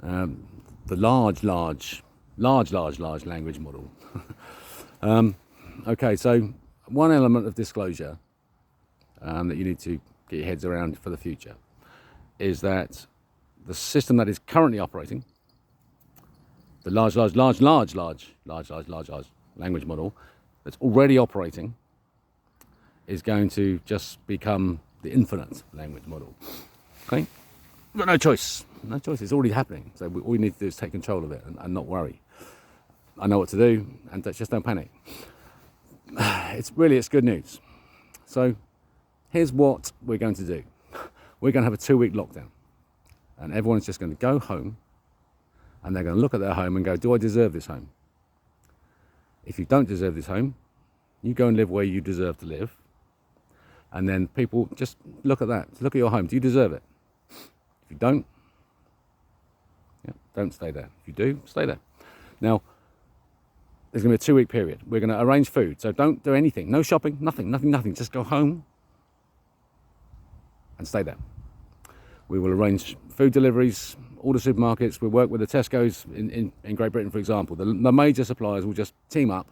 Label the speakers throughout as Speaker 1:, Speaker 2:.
Speaker 1: The large language model. Okay, so one element of disclosure that you need to get your heads around for the future is that the system that is currently operating, the large language model that's already operating, is going to just become the infinite language model. Okay? We've got no choice. No choice. It's already happening. So all we need to do is take control of it and not worry. I know what to do, and just don't panic. It's good news. So here's what we're going to do. We're going to have a 2-week lockdown. And everyone's just going to go home, and they're going to look at their home and go, do I deserve this home? If you don't deserve this home, you go and live where you deserve to live. And then people just look at that. Look at your home. Do you deserve it? If you don't, don't stay there. If you do, stay there. Now, there's going to be a 2-week period. We're going to arrange food. So don't do anything. No shopping, nothing. Just go home and stay there. We will arrange food deliveries, all the supermarkets. We'll work with the Tesco's in Great Britain, for example. The major suppliers will just team up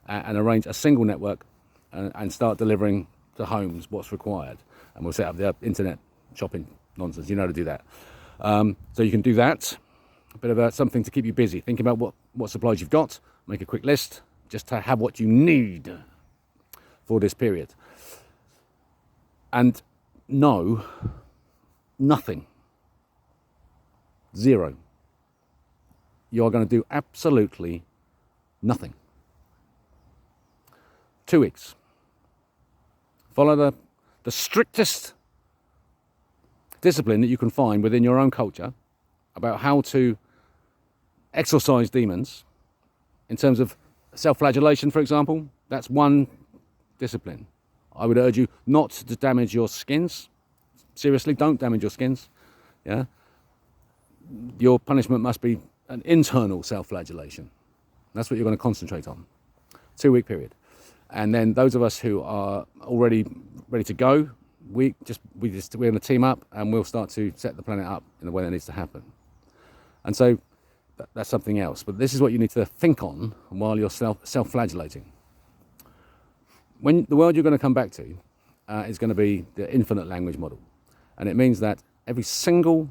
Speaker 1: and arrange a single network and start delivering to homes what's required. And we'll set up the internet shopping nonsense. You know how to do that. So you can do that. A bit of something to keep you busy. Think about what supplies you've got. Make a quick list just to have what you need for this period. And no, nothing. Zero. You are going to do absolutely nothing. 2 weeks. Follow the strictest discipline that you can find within your own culture about how to exorcise demons. In terms of self-flagellation, for example, that's one discipline. I would urge you not to damage your skins. Seriously, don't damage your skins. Yeah. Your punishment must be an internal self-flagellation. That's what you're going to concentrate on. 2-week period. And then those of us who are already ready to go, we're going to team up and we'll start to set the planet up in the way that needs to happen. And so that's something else. But this is what you need to think on while you're self-flagellating. When the world you're going to come back to is going to be the infinite language model. And it means that every single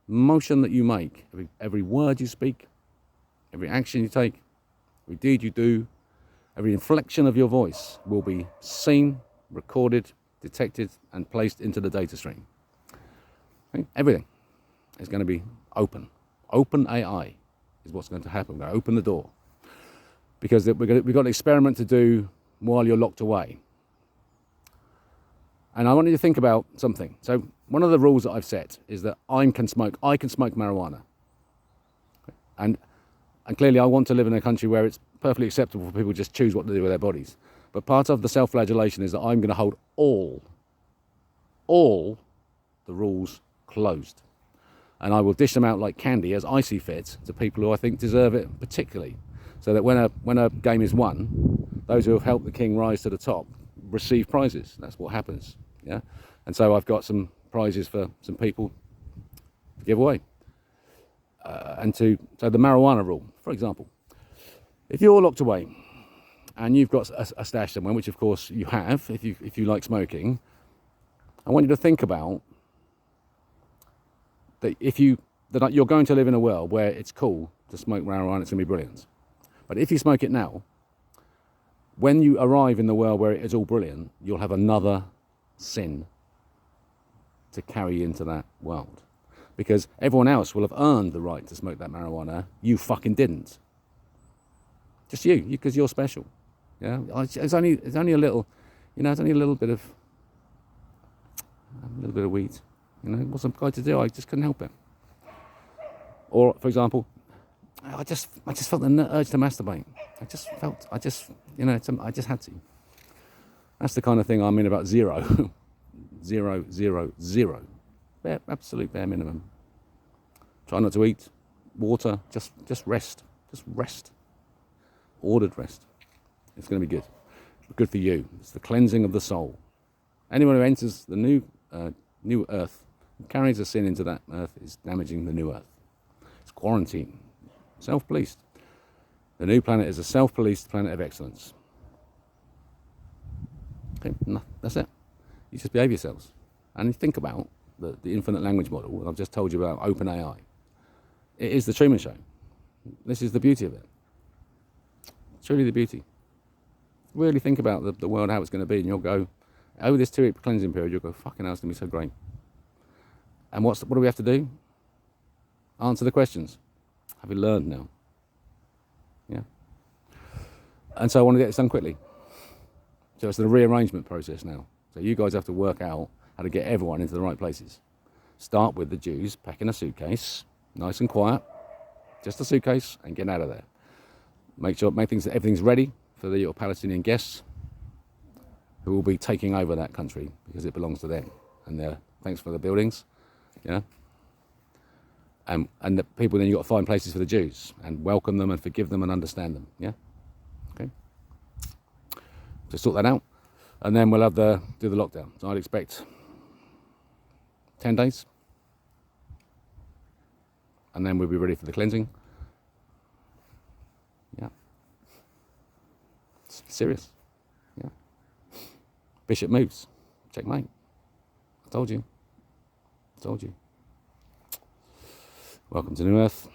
Speaker 1: motion that you make, every word you speak, every action you take, every deed you do, every inflection of your voice will be seen, recorded, detected, and placed into the data stream. Okay? Everything is going to be open. Open AI is what's going to happen. We're going to open the door. Because we've got an experiment to do while you're locked away. And I want you to think about something. So one of the rules that I've set is that I can smoke marijuana. And clearly I want to live in a country where it's perfectly acceptable for people to just choose what to do with their bodies. But part of the self-flagellation is that I'm going to hold all the rules closed. And I will dish them out like candy as I see fit to people who I think deserve it particularly. So that when a game is won, those who have helped the king rise to the top receive prizes. That's what happens. Yeah. And so I've got some prizes for some people to give away. So the marijuana rule, for example, if you're locked away and you've got a stash somewhere, which of course you have, if you like smoking, I want you to think about that that you're going to live in a world where it's cool to smoke marijuana. It's going to be brilliant. But if you smoke it now, when you arrive in the world where it is all brilliant, you'll have another sin to carry into that world. Because everyone else will have earned the right to smoke that marijuana. You fucking didn't. Just you, because you're special. Yeah, it's only a little, it's only a little bit of weed. It wasn't going to do. I just couldn't help it. Or, for example, I just felt the urge to masturbate. I just had to. That's the kind of thing I mean about zero. 0, 0, 0. Absolute bare minimum. Try not to eat. Water. Just rest. Just rest. Ordered rest. It's going to be good. Good for you. It's the cleansing of the soul. Anyone who enters the new earth, carries a sin into that earth, is damaging the new earth. quarantine. Self-policed. The new planet is a self-policed planet of excellence. Okay, no, that's it. You just behave yourselves. And think about the infinite language model. I've just told you about OpenAI. It is the Truman Show. This is the beauty of it. Truly the beauty. Really think about the world, how it's going to be, and you'll go, over this 2-week cleansing period, you'll go, fucking hell, it's going to be so great. And what do we have to do? Answer the questions. Have you learned now? Yeah. And so I want to get this done quickly. So it's the rearrangement process now. So you guys have to work out how to get everyone into the right places. Start with the Jews packing a suitcase, nice and quiet, just a suitcase, and get out of there. Make things that everything's ready for your Palestinian guests, who will be taking over that country because it belongs to them. And thanks for the buildings, yeah. And the people, then you've got to find places for the Jews and welcome them and forgive them and understand them, yeah. Okay. So sort that out, and then we'll do the lockdown. So I'd expect 10 days, and then we'll be ready for the cleansing. Yeah. It's serious. Yeah. Bishop moves. Checkmate. I told you. Welcome to New Earth.